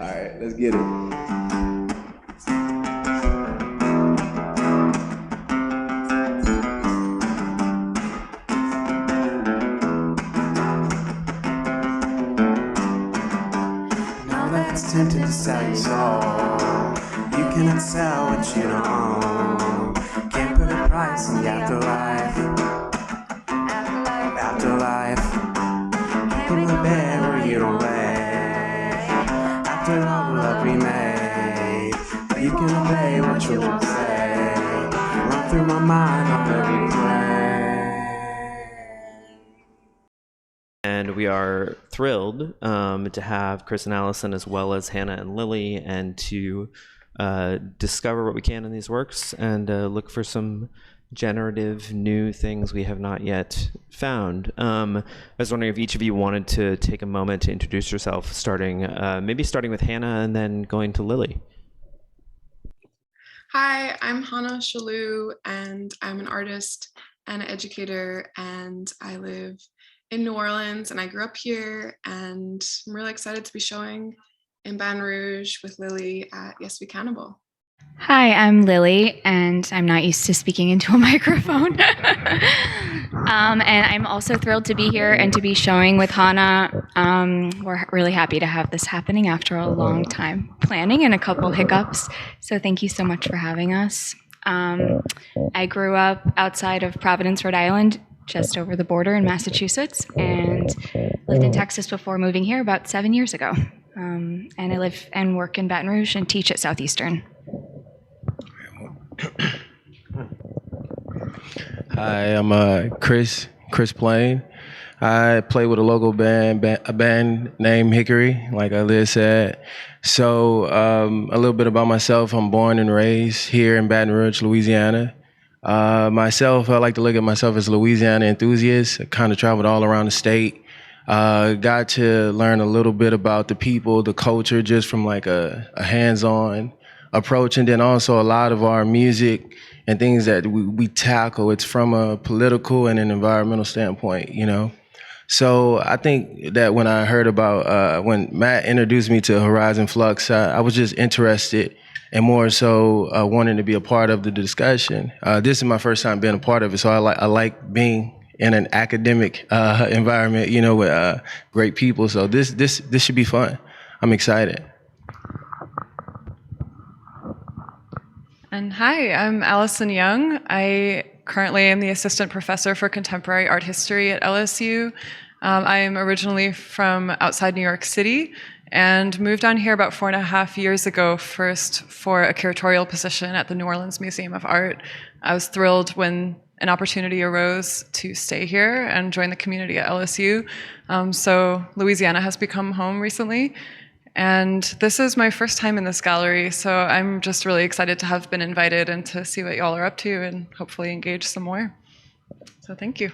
All right, let's get it. That's tempted to sell your soul. You cannot sell what you don't own. Can't put a price on the afterlife. Afterlife. Can't live there where you don't lay. After all the love we made, you can obey what children say. Run through my mind on every play. And we are thrilled to have Chris and Allison, as well as Hannah and Lily, and to discover what we can in these works and look for some generative new things we have not yet found. I was wondering if each of you wanted to take a moment to introduce yourself, maybe starting with Hannah and then going to Lily. Hi, I'm Hannah Chalew, and I'm an artist and an educator, and I live in New Orleans, and I grew up here, and I'm really excited to be showing in Baton Rouge with Lily at Yes We Cannibal. Hi, I'm Lily, and I'm not used to speaking into a microphone. And I'm also thrilled to be here and to be showing with Hannah. We're really happy to have this happening after a long time planning and a couple hiccups. So thank you so much for having us. I grew up outside of Providence, Rhode Island, just over the border in Massachusetts, and lived in Texas before moving here about 7 years ago. And I live and work in Baton Rouge and teach at Southeastern. Hi, I'm Chris Plain. I play with a local band named Xhriiis, like Liz said. So a little bit about myself. I'm born and raised here in Baton Rouge, Louisiana. Myself, I like to look at myself as a Louisiana enthusiast. I kind of traveled all around the state. Got to learn a little bit about the people, the culture, just from like a hands-on approach. And then also a lot of our music and things that we tackle, it's from a political and an environmental standpoint, you know? So I think that when I heard about, when Matt introduced me to Horizon FLUX, I was just interested and more so wanting to be a part of the discussion. This is my first time being a part of it, so I like being in an academic environment, you know, with great people. So this should be fun. I'm excited. And hi, I'm Allison Young. I currently am the assistant professor for contemporary art history at LSU. I am originally from outside New York City and moved down here about 4.5 years ago, first for a curatorial position at the New Orleans Museum of Art. I was thrilled when an opportunity arose to stay here and join the community at LSU. So Louisiana has become home recently. And this is my first time in this gallery, so I'm just really excited to have been invited and to see what y'all are up to and hopefully engage some more. So thank you.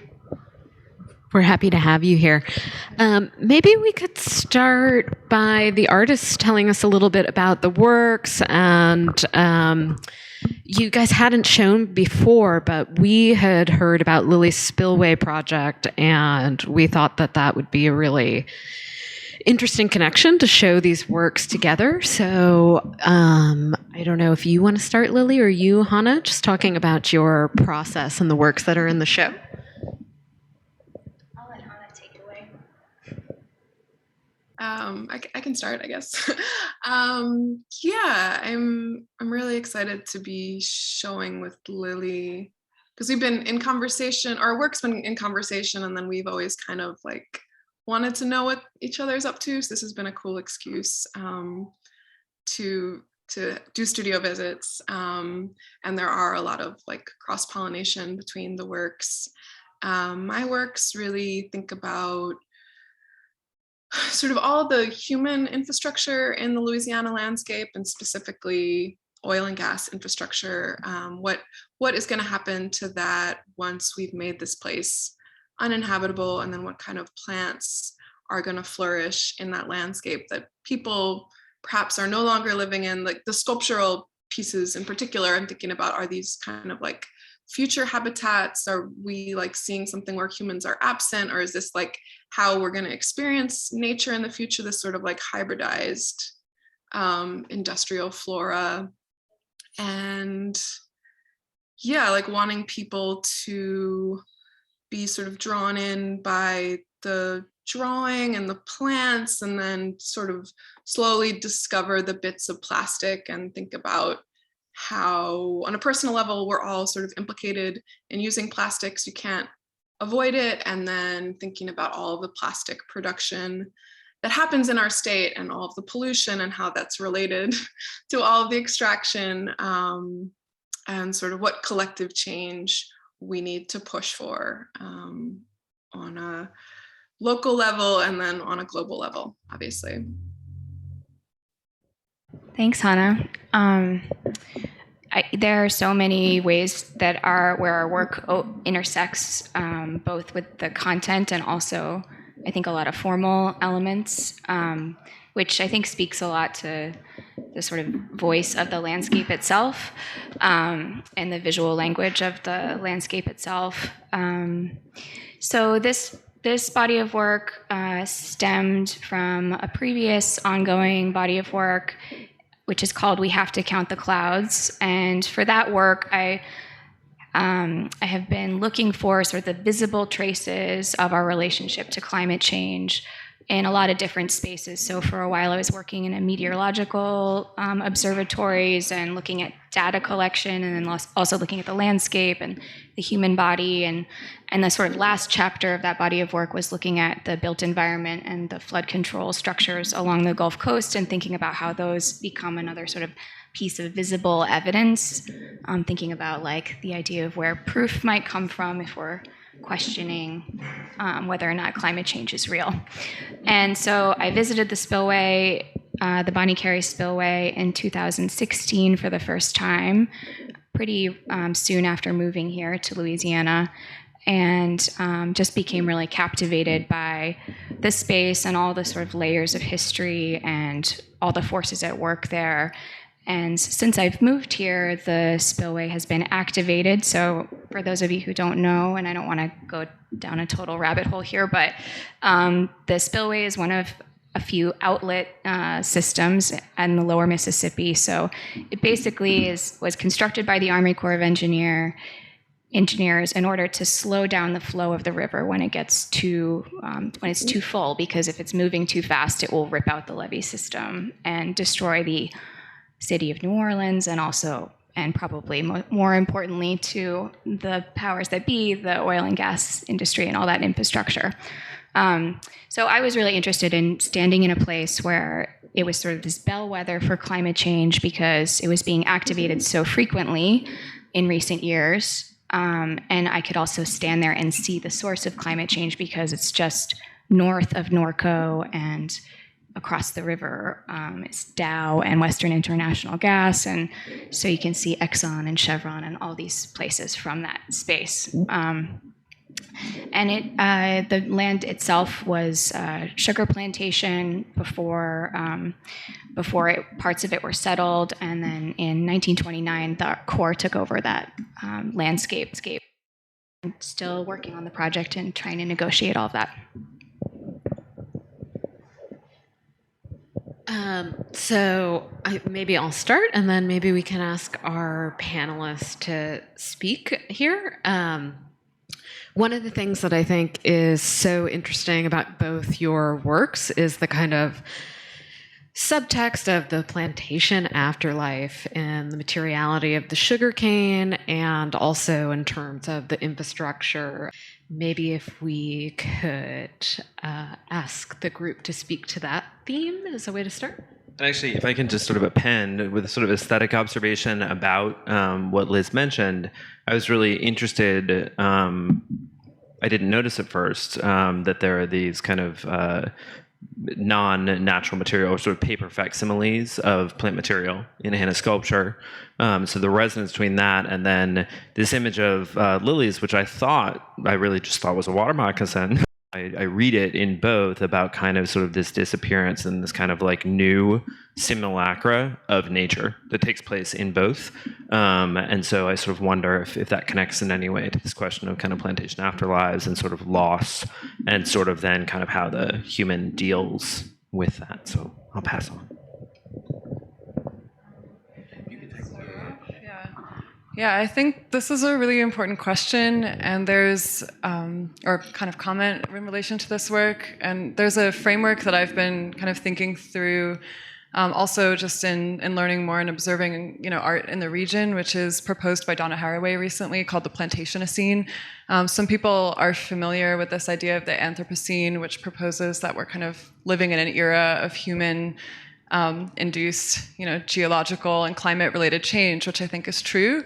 We're happy to have you here. Maybe we could start by the artists telling us a little bit about the works. And you guys hadn't shown before, but we had heard about Lily's Spillway project, and we thought that that would be a really interesting connection to show these works together. So I don't know if you want to start, Lily, or you, Hannah, just talking about your process and the works that are in the show. I can start, I guess. Yeah, I'm really excited to be showing with Lily because we've been in conversation, our work's been in conversation, and then we've always kind of like wanted to know what each other's up to. So this has been a cool excuse to do studio visits, and there are a lot of like cross-pollination between the works. My works really think about sort of all the human infrastructure in the Louisiana landscape, and specifically oil and gas infrastructure. What is going to happen to that once we've made this place uninhabitable, and then what kind of plants are going to flourish in that landscape that people perhaps are no longer living in. Like the sculptural pieces in particular I'm thinking about, are these kind of like future habitats? Are we like seeing something where humans are absent, or is this like how we're going to experience nature in the future, this sort of like hybridized industrial flora, and yeah, like wanting people to be sort of drawn in by the drawing and the plants, and then sort of slowly discover the bits of plastic and think about how, on a personal level, we're all sort of implicated in using plastics. You can't avoid it. And then thinking about all of the plastic production that happens in our state and all of the pollution and how that's related to all of the extraction, and sort of what collective change we need to push for on a local level and then on a global level, obviously. Thanks, Hannah. There are so many ways that where our work intersects, both with the content and also, I think, a lot of formal elements, which I think speaks a lot to the sort of voice of the landscape itself, and the visual language of the landscape itself. So this body of work stemmed from a previous ongoing body of work, which is called We Have to Count the Clouds. And for that work, I have been looking for sort of the visible traces of our relationship to climate change in a lot of different spaces. So for a while, I was working in a meteorological observatories and looking at data collection, and then also looking at the landscape and the human body. And the sort of last chapter of that body of work was looking at the built environment and the flood control structures along the Gulf Coast, and thinking about how those become another sort of piece of visible evidence. Thinking about like the idea of where proof might come from if we're questioning whether or not climate change is real. And so I visited the spillway, the Bonnie Carey spillway, in 2016 for the first time, pretty soon after moving here to Louisiana, and just became really captivated by the space and all the sort of layers of history and all the forces at work there. And since I've moved here, the spillway has been activated. So for those of you who don't know, and I don't want to go down a total rabbit hole here, but the spillway is one of a few outlet systems in the lower Mississippi. So it basically was constructed by the Army Corps of Engineers in order to slow down the flow of the river when it gets when it's too full, because if it's moving too fast, it will rip out the levee system and destroy the city of New Orleans, and probably more importantly to the powers that be, the oil and gas industry and all that infrastructure. So I was really interested in standing in a place where it was sort of this bellwether for climate change, because it was being activated so frequently in recent years. And I could also stand there and see the source of climate change, because it's just north of Norco and across the river is Dow and Western International Gas, and so you can see Exxon and Chevron and all these places from that space. And the land itself was sugar plantation before parts of it were settled, and then in 1929 the Corps took over that landscape. I'm still working on the project and trying to negotiate all of that. So maybe I'll start, and then maybe we can ask our panelists to speak here. One of the things that I think is so interesting about both your works is the kind of subtext of the plantation afterlife and the materiality of the sugarcane, and also in terms of the infrastructure. Maybe if we could ask the group to speak to that theme as a way to start. And actually, if I can just sort of append with a sort of aesthetic observation about what Liz mentioned, I was really interested. I didn't notice at first that there are these kind of non-natural material, or sort of paper facsimiles of plant material in Hannah's sculpture. So the resonance between that and then this image of lilies, which I really just thought was a water moccasin. I read it in both about kind of sort of this disappearance and this kind of like new simulacra of nature that takes place in both. And so I sort of wonder if that connects in any way to this question of kind of plantation afterlives and sort of loss, and sort of then kind of how the human deals with that. So I'll pass on. Yeah, I think this is a really important question, and there's, or kind of comment in relation to this work, and there's a framework that I've been kind of thinking through, also just in learning more and observing, art in the region, which is proposed by Donna Haraway recently, called the Plantationocene. Some people are familiar with this idea of the Anthropocene, which proposes that we're kind of living in an era of human induced, geological and climate-related change, which I think is true,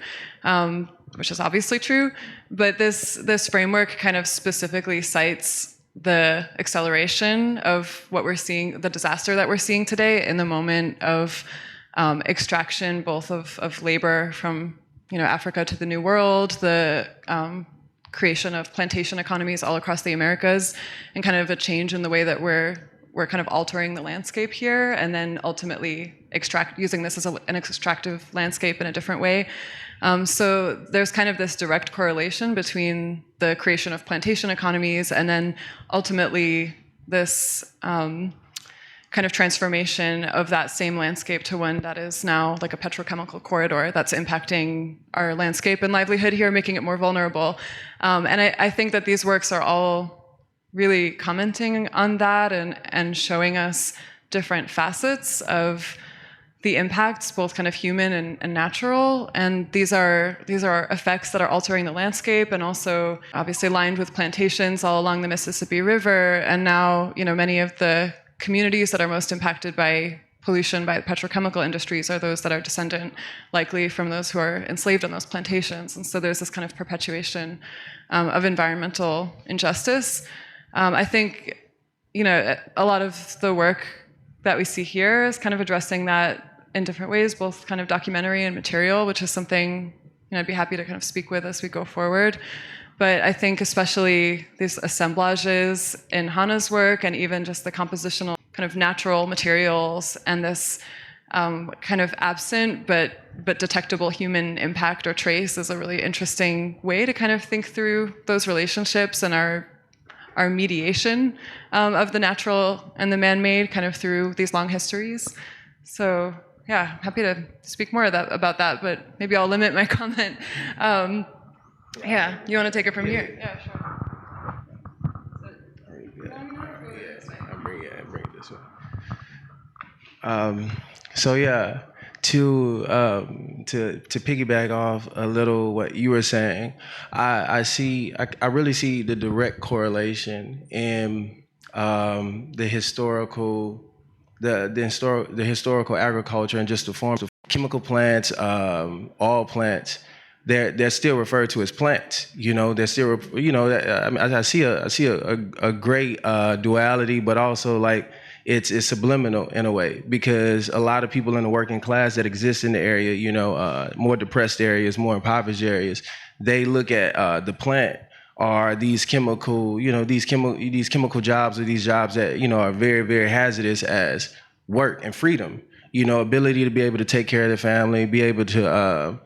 which is obviously true. But this framework kind of specifically cites the acceleration of what we're seeing, the disaster that we're seeing today in the moment of extraction, both of labor from Africa to the New World, the creation of plantation economies all across the Americas, and kind of a change in the way that we're kind of altering the landscape here, and then ultimately using this as an extractive landscape in a different way. So there's kind of this direct correlation between the creation of plantation economies and then ultimately this kind of transformation of that same landscape to one that is now like a petrochemical corridor that's impacting our landscape and livelihood here, making it more vulnerable. And I think that these works are all really commenting on that and showing us different facets of the impacts, both kind of human and natural. And these are effects that are altering the landscape and also obviously lined with plantations all along the Mississippi River. And now, many of the communities that are most impacted by pollution by the petrochemical industries are those that are descendant likely from those who are enslaved on those plantations. And so there's this kind of perpetuation of environmental injustice. I think, a lot of the work that we see here is kind of addressing that in different ways, both kind of documentary and material, which is something I'd be happy to kind of speak with as we go forward. But I think especially these assemblages in Hannah's work and even just the compositional kind of natural materials and this kind of absent but detectable human impact or trace is a really interesting way to kind of think through those relationships and our mediation of the natural and the man-made kind of through these long histories. So yeah, happy to speak more about that, but maybe I'll limit my comment. Yeah, you want to take it from here? Yeah, sure. I'll bring it this way. So yeah, to piggyback off a little what you were saying, I really see the direct correlation in the historical agriculture and just the forms of chemical plants, all plants. They're still referred to as plants. They're still I see a great duality, but also like it's subliminal in a way, because a lot of people in the working class that exist in the area, more depressed areas, more impoverished areas, they look at the plant or these chemical jobs, or these jobs that are very, very hazardous as work and freedom. Ability to be able to take care of their family, be able to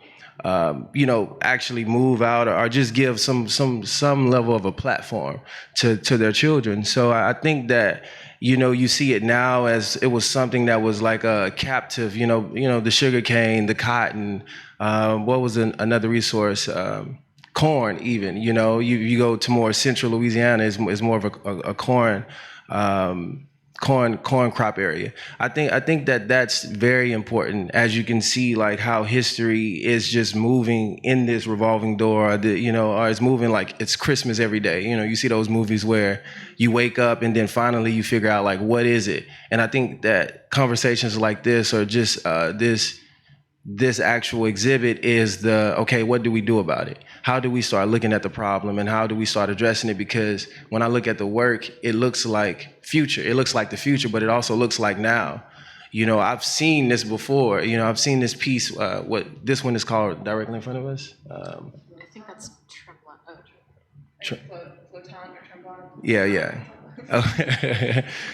actually move out or just give some level of a platform to their children. So I think that you see it now as it was something that was like a captive. The sugar cane, the cotton. What was another resource? Corn, even. You go to more central Louisiana, is more of a corn crop area. I think that that's very important, as you can see, like how history is just moving in this revolving door, or it's moving like it's Christmas every day. You see those movies where you wake up and then finally you figure out like, what is it? And I think that conversations like this, or just this actual exhibit, is okay, what do we do about it? How do we start looking at the problem, and how do we start addressing it? Because when I look at the work, it looks like future. It looks like the future, but it also looks like now. I've seen this before. I've seen this piece, what this one is called directly in front of us. I think that's Yeah.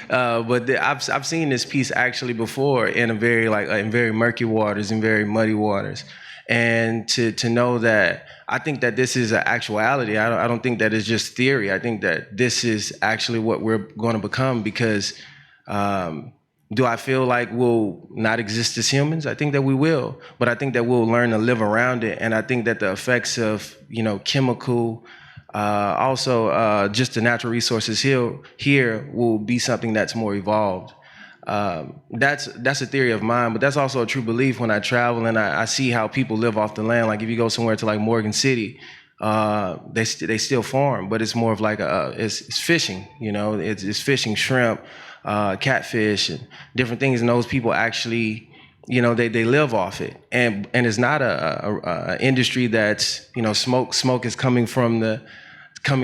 But I've seen this piece actually before in very murky waters, in very muddy waters, and to know that, I think that this is an actuality. I don't think that it's just theory. I think that this is actually what we're going to become, because Do I feel like we'll not exist as humans? I think that we will, but I think that we'll learn to live around it. And I think that the effects of, chemical, also just the natural resources here will be something that's more evolved. That's a theory of mine, but that's also a true belief when I travel and I see how people live off the land. Like if you go somewhere to like Morgan City, they still farm, but it's more of like it's fishing. It's fishing, shrimp, catfish, and different things, and those people actually, they live off it, and it's not a industry that's smoke is coming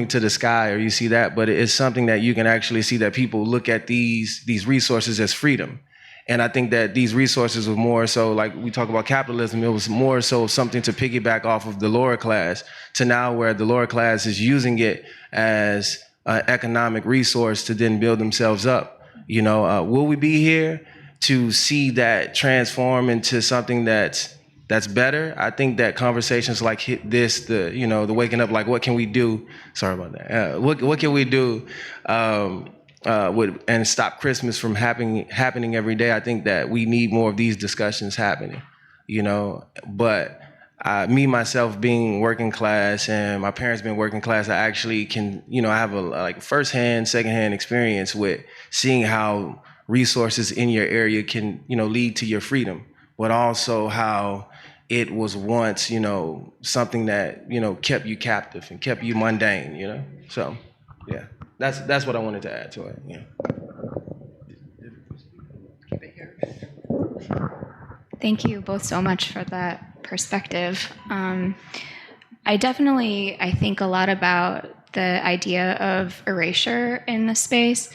to the sky, or you see that, but it's something that you can actually see that people look at these resources as freedom. And I think that these resources were more so, like we talk about capitalism, it was more so something to piggyback off of the lower class, to now where the lower class is using it as an economic resource to then build themselves up. Will we be here to see that transform into something that's better? I think that conversations like this, the waking up, like what can we do? Sorry about that. What can we do and stop Christmas from happening every day? I think that we need more of these discussions happening. But me myself being working class and my parents being working class, I actually can I have a like firsthand, secondhand experience with seeing how resources in your area can lead to your freedom, but also how it was once, something that, kept you captive and kept you mundane, So, yeah, that's what I wanted to add to it. Yeah. Thank you both so much for that perspective. I think a lot about the idea of erasure in the space.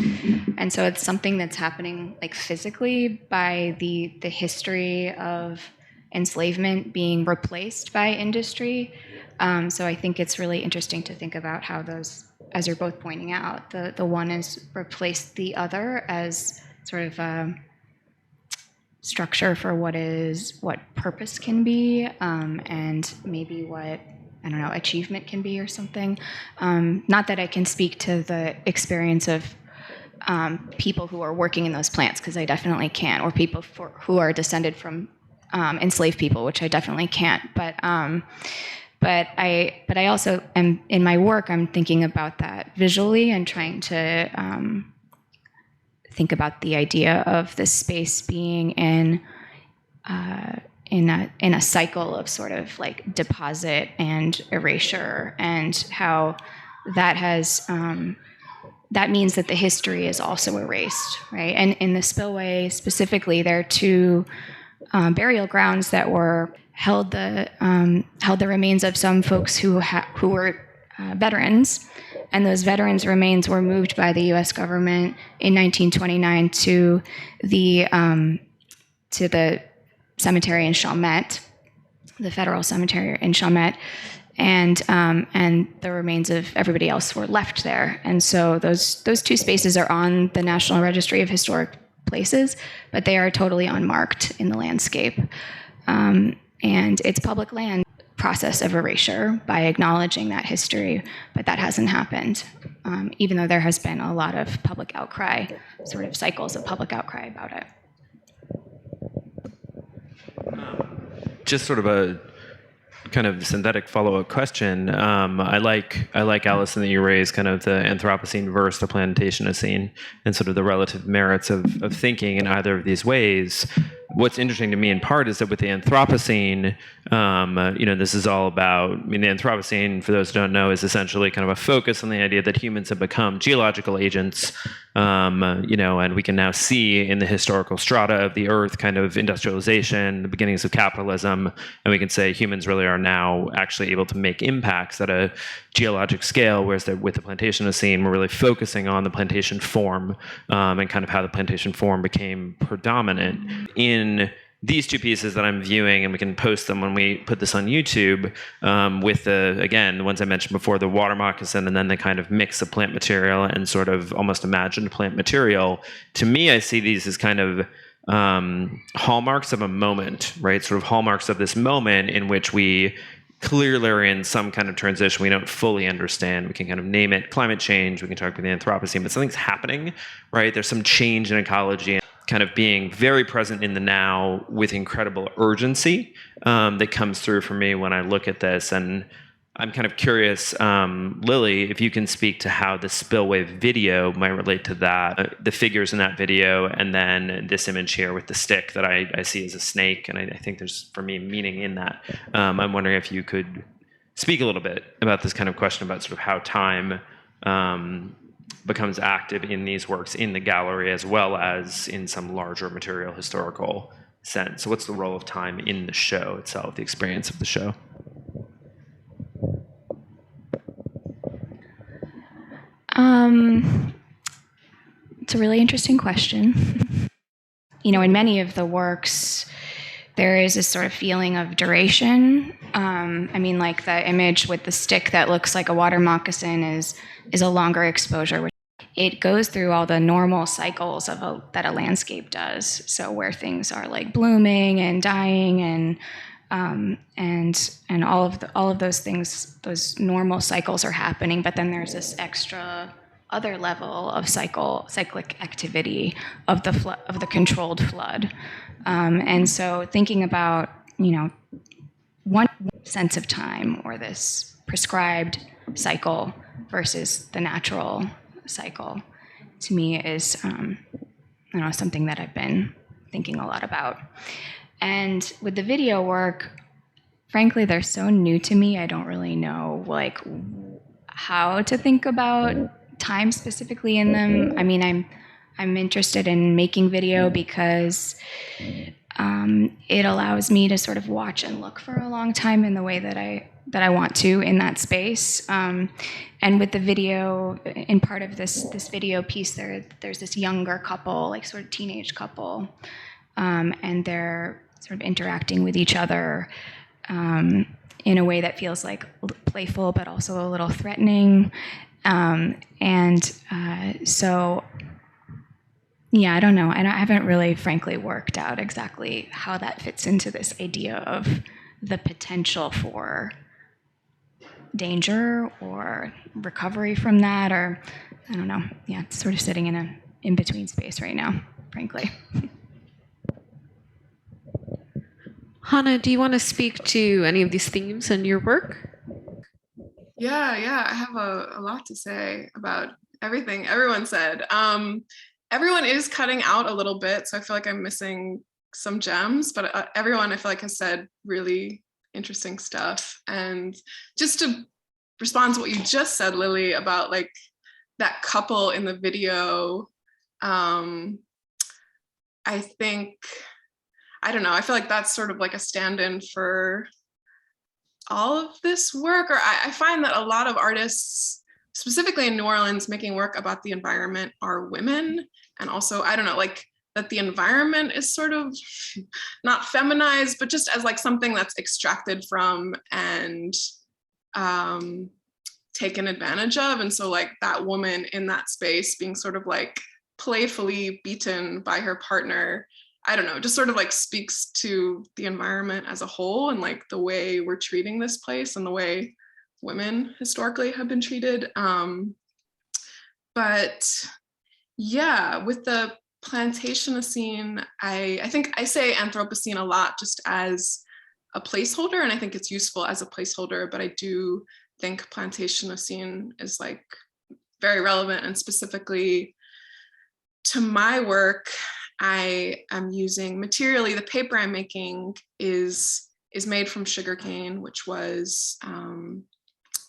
And so it's something that's happening like physically by the history of enslavement being replaced by industry. So I think it's really interesting to think about how those, as you're both pointing out, the one has replaced the other as sort of a structure for what purpose can be, and maybe what, I don't know, achievement can be or something. Not that I can speak to the experience of people who are working in those plants, because I definitely can't, or people who are descended from enslaved people, which I definitely can't. But I also am, in my work, I'm thinking about that visually and trying to think about the idea of this space being in a cycle of sort of like deposit and erasure, and how that has that means that the history is also erased, right? And in the spillway specifically, there are two burial grounds that held the remains of some folks who were veterans, and those veterans' remains were moved by the U.S. government in 1929 to the cemetery in Chalmette, the federal cemetery in Chalmette, and the remains of everybody else were left there. And so those two spaces are on the National Registry of Historic Places, but they are totally unmarked in the landscape. And it's public land process of erasure by acknowledging that history, but that hasn't happened, even though there has been a lot of public outcry, sort of cycles of public outcry about it. Just sort of a kind of synthetic follow-up question. I like Allison that you raised kind of the Anthropocene versus the Plantationocene and sort of the relative merits of thinking in either of these ways. What's interesting to me in part is that with the Anthropocene, this is all about, the Anthropocene, for those who don't know, is essentially kind of a focus on the idea that humans have become geological agents, and we can now see in the historical strata of the earth kind of industrialization, the beginnings of capitalism, and we can say humans really are now actually able to make impacts at a geologic scale, whereas with the Plantationocene, we're really focusing on the plantation form and kind of how the plantation form became predominant. In these two pieces that I'm viewing, and we can post them when we put this on YouTube, with the ones I mentioned before, the water moccasin, and then the kind of mix of plant material and sort of almost imagined plant material. To me, I see these as kind of hallmarks of a moment, right? Sort of hallmarks of this moment in which we clearly are in some kind of transition we don't fully understand. We can kind of name it climate change, we can talk about the Anthropocene, but something's happening, right? There's some change in ecology. kind of being very present in the now with incredible urgency that comes through for me when I look at this. And I'm kind of curious, Lily, if you can speak to how the spillway video might relate to that, the figures in that video, and then this image here with the stick that I see as a snake. And I think there's, for me, meaning in that. I'm wondering if you could speak a little bit about this kind of question about sort of how time becomes active in these works in the gallery as well as in some larger material historical sense. So what's the role of time in the show itself, the experience of the show? It's a really interesting question. In many of the works, there is this sort of feeling of duration. Like the image with the stick that looks like a water moccasin is a longer exposure. It goes through all the normal cycles that a landscape does. So where things are like blooming and dying and all of those things, those normal cycles are happening. But then there's this extra other level of cyclic activity of the controlled flood. And so thinking about, one sense of time or this prescribed cycle versus the natural cycle, to me is, something that I've been thinking a lot about. And with the video work, frankly, they're so new to me. I don't really know how to think about time specifically in them. I'm interested in making video because it allows me to sort of watch and look for a long time in the way that I want to in that space. And with the video, in part of this video piece, there's this younger couple, like sort of teenage couple, and they're sort of interacting with each other in a way that feels like playful, but also a little threatening. So, yeah, I don't know. I haven't really, frankly, worked out exactly how that fits into this idea of the potential for danger or recovery from that, or I don't know. Yeah, it's sort of sitting in an in-between space right now, frankly. Hannah, do you want to speak to any of these themes in your work? Yeah, I have a lot to say about everything everyone said. Everyone is cutting out a little bit, so I feel like I'm missing some gems, but everyone I feel like has said really interesting stuff. And just to respond to what you just said, Lily, about like that couple in the video, I think, I don't know, I feel like that's sort of like a stand-in for all of this work. Or I find that a lot of artists, specifically in New Orleans, making work about the environment are women. And also, I don't know, like that the environment is sort of not feminized, but just as like something that's extracted from and taken advantage of. And so like that woman in that space being sort of like playfully beaten by her partner, I don't know, just sort of like speaks to the environment as a whole and like the way we're treating this place and the way women historically have been treated. But yeah, with the Plantationocene, I think I say Anthropocene a lot just as a placeholder, and I think it's useful as a placeholder, but I do think Plantationocene is like very relevant, and specifically to my work, I am using materially, the paper I'm making is made from sugarcane, which was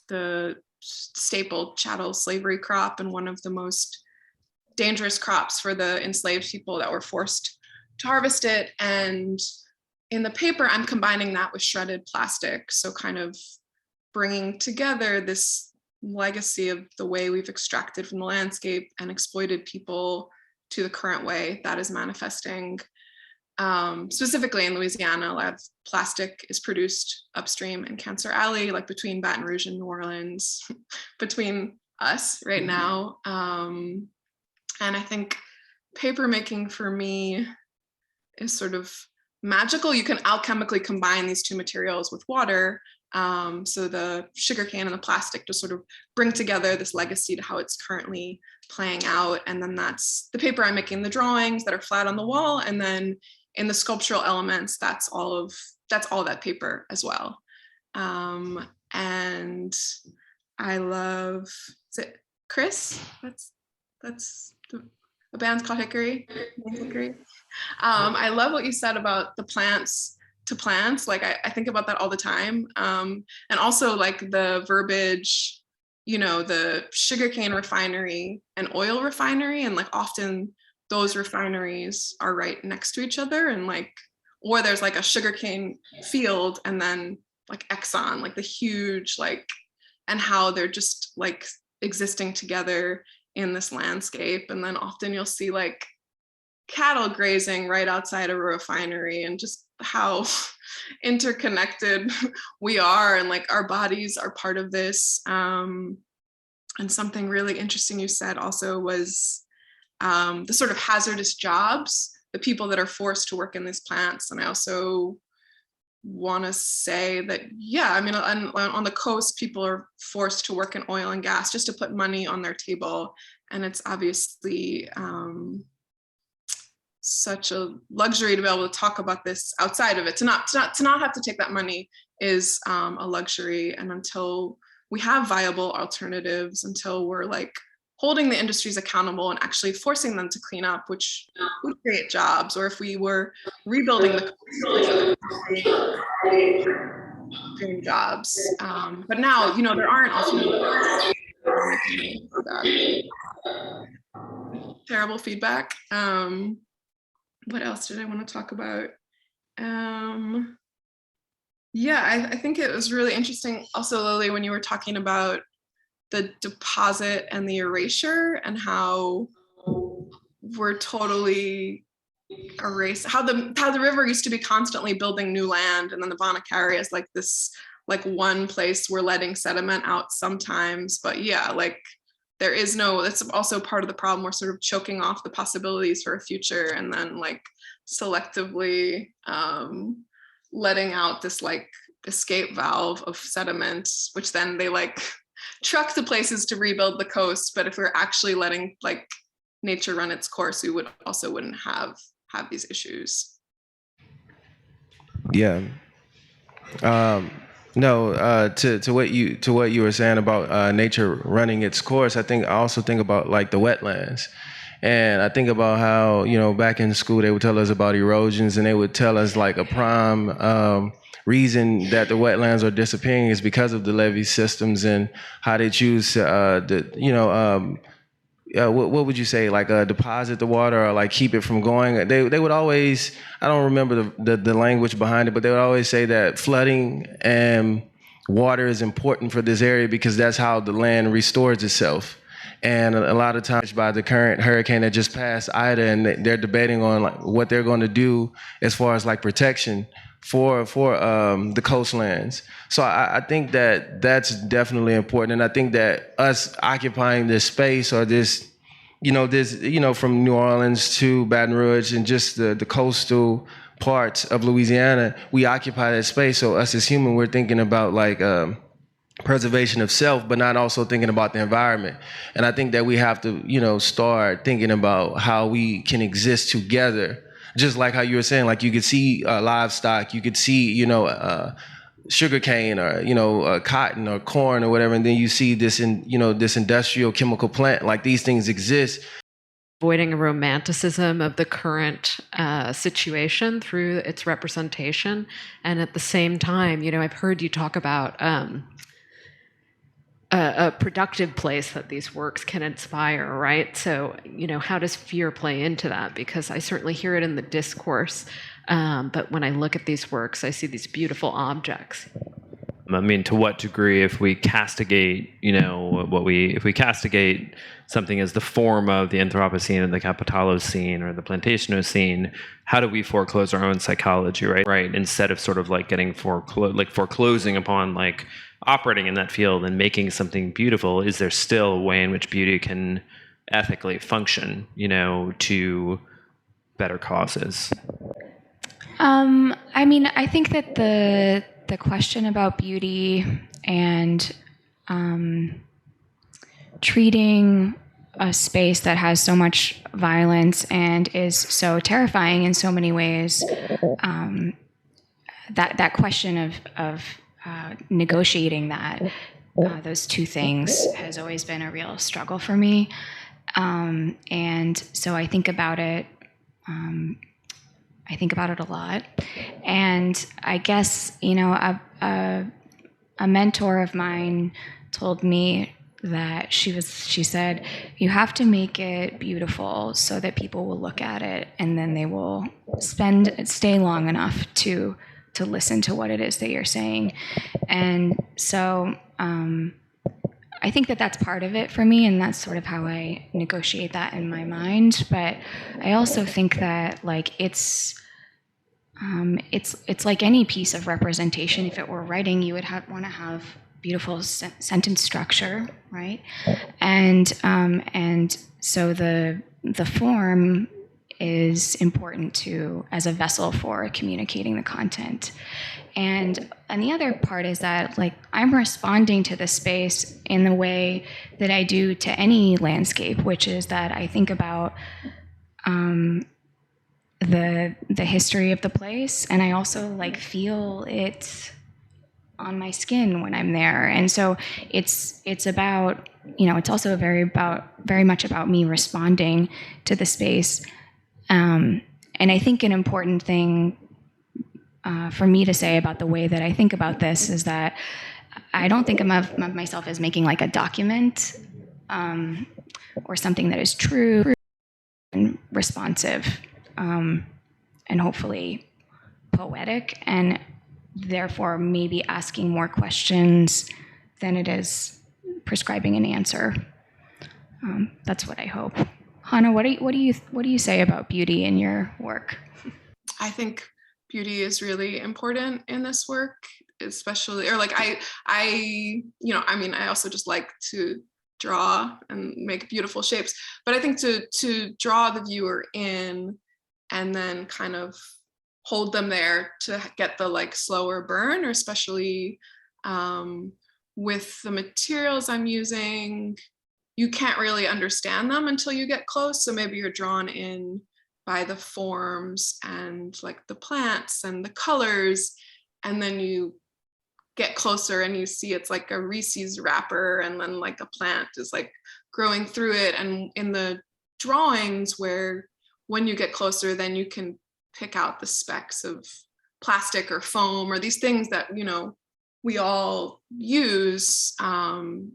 the staple chattel slavery crop and one of the most dangerous crops for the enslaved people that were forced to harvest it. And in the paper, I'm combining that with shredded plastic. So kind of bringing together this legacy of the way we've extracted from the landscape and exploited people to the current way that is manifesting. Specifically in Louisiana, a lot of plastic is produced upstream in Cancer Alley, like between Baton Rouge and New Orleans, between us right now. And I think paper making for me is sort of magical. You can alchemically combine these two materials with water So the sugarcane and the plastic just sort of bring together this legacy to how it's currently playing out. And then that's the paper I'm making the drawings that are flat on the wall. And then in the sculptural elements, that's all that paper as well. And I love, is it Chris? That's the band's called Hickory. I love what you said about the plants to plants. Like I think about that all the time. And also like the verbiage, the sugarcane refinery and oil refinery, and like often those refineries are right next to each other, and like, or there's like a sugarcane field and then like Exxon, like the huge, like, and how they're just like existing together in this landscape. And then often you'll see like cattle grazing right outside of a refinery, and just how interconnected we are, and like our bodies are part of this. And something really interesting you said also was the sort of hazardous jobs, the people that are forced to work in these plants. And I also want to say that, yeah, I mean, on the coast, people are forced to work in oil and gas just to put money on their table. And it's obviously such a luxury to be able to talk about this outside of it. To not have to take that money is a luxury. And until we have viable alternatives, until we're like holding the industries accountable and actually forcing them to clean up, which would create jobs, or if we were rebuilding the doing jobs. But now, there aren't often terrible feedback. What else did I want to talk about? Yeah, I think it was really interesting also, Lily, when you were talking about the deposit and the erasure, and how we're totally erased, how the river used to be constantly building new land, and then the Bonacari is like this, like one place we're letting sediment out sometimes. But yeah, like there is no, that's also part of the problem. We're sort of choking off the possibilities for a future, and then like selectively letting out this like escape valve of sediment, which then they like truck to places to rebuild the coast. But if we're actually letting like nature run its course, we wouldn't have these issues. Yeah. No, to what you were saying about nature running its course, I also think about like the wetlands. And I think about how, back in school, they would tell us about erosions, and they would tell us like a prime reason that the wetlands are disappearing is because of the levee systems and how they choose to, what would you say, like deposit the water or like keep it from going? They would always, I don't remember the language behind it, but they would always say that flooding and water is important for this area because that's how the land restores itself. And a lot of times by the current hurricane that just passed, Ida, and they're debating on like what they're going to do as far as like protection for the coastlands. So I think that that's definitely important. And I think that us occupying this space, or this, from New Orleans to Baton Rouge and just the coastal parts of Louisiana, we occupy that space. So us as human, we're thinking about like preservation of self, but not also thinking about the environment. And I think that we have to, start thinking about how we can exist together. Just like how you were saying, like you could see livestock, you could see, sugarcane or, cotton or corn or whatever. And then you see this this industrial chemical plant, like these things exist. Avoiding a romanticism of the current situation through its representation. And at the same time, I've heard you talk about a productive place that these works can inspire, right? So, how does fear play into that? Because I certainly hear it in the discourse, but when I look at these works, I see these beautiful objects. I mean, to what degree, if we castigate, if we castigate something as the form of the Anthropocene or the Capitalocene or the Plantationocene, how do we foreclose our own psychology, right? Right. Instead of sort of like getting foreclosing upon like operating in that field and making something beautiful, is there still a way in which beauty can ethically function, to better causes? I mean, I think that the question about beauty and treating a space that has so much violence and is so terrifying in so many ways, that question of negotiating those two things has always been a real struggle for me. And so I think about it. I think about it a lot. And I guess, a mentor of mine told me that she said, you have to make it beautiful so that people will look at it and then they will stay long enough to listen to what it is that you're saying. And so I think that that's part of it for me, and that's sort of how I negotiate that in my mind. But I also think that it's like any piece of representation. If it were writing, you would want to have beautiful sentence structure, right? And so the form is important as a vessel for communicating the content. And the other part is that I'm responding to the space in the way that I do to any landscape, which is that I think about the history of the place, and I also feel it on my skin when I'm there. And so it's about, it's also very much about me responding to the space. And I think an important thing for me to say about the way that I think about this is that I don't think of myself as making a document or something that is true and responsive and hopefully poetic, and therefore maybe asking more questions than it is prescribing an answer. That's what I hope. Hannah, what do you say about beauty in your work? I think beauty is really important in this work, especially, or I also just like to draw and make beautiful shapes, but I think to draw the viewer in and then kind of hold them there to get the slower burn, or especially with the materials I'm using, you can't really understand them until you get close. So maybe you're drawn in by the forms and the plants and the colors, and then you get closer and you see it's like a Xhriiis wrapper, and then a plant is growing through it. And in the drawings, where when you get closer, then you can pick out the specks of plastic or foam or these things that we all use, and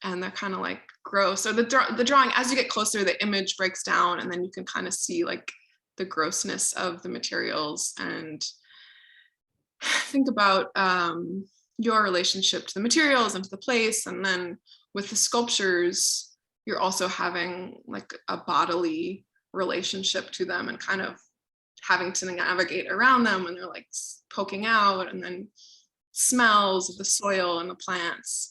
they're kind of gross. So the drawing, as you get closer, the image breaks down, and then you can kind of see the grossness of the materials, and think about your relationship to the materials and to the place. And then with the sculptures, you're also having a bodily relationship to them and kind of having to navigate around them when they're poking out, and then smells of the soil and the plants.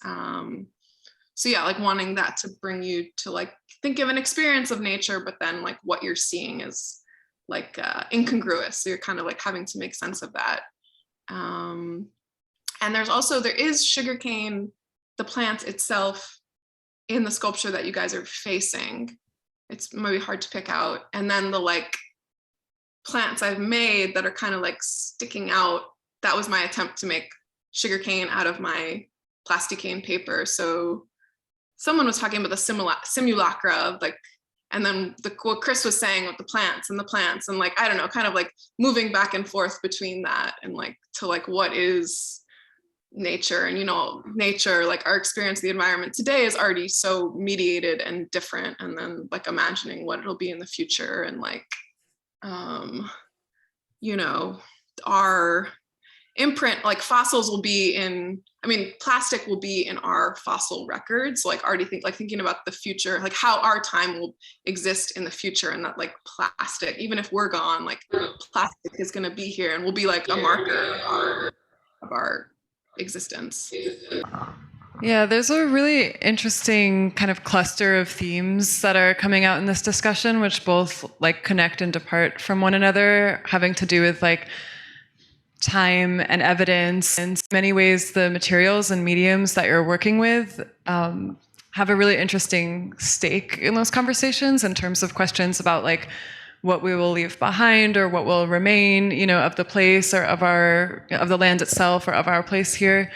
So yeah, wanting that to bring you to think of an experience of nature, but then what you're seeing is incongruous. So you're kind of having to make sense of that. And there is sugarcane, the plant itself, in the sculpture that you guys are facing. It's maybe hard to pick out. And then the plants I've made that are kind of sticking out, that was my attempt to make sugarcane out of my plasticane paper. So someone was talking about the simulacra of and then what Chris was saying with the plants, and I don't know, kind of moving back and forth between that and to what is nature. And nature, our experience of the environment today is already so mediated and different, and then imagining what it'll be in the future, and our imprint, fossils will be in, plastic will be in our fossil records. Already thinking about the future, how our time will exist in the future, and that plastic, even if we're gone, plastic is going to be here and will be a marker of our existence. Yeah, there's a really interesting kind of cluster of themes that are coming out in this discussion, which both connect and depart from one another, having to do with time and evidence. In many ways, the materials and mediums that you're working with have a really interesting stake in those conversations in terms of questions about like what we will leave behind or what will remain, you know, of the place or of the land itself or of our place here.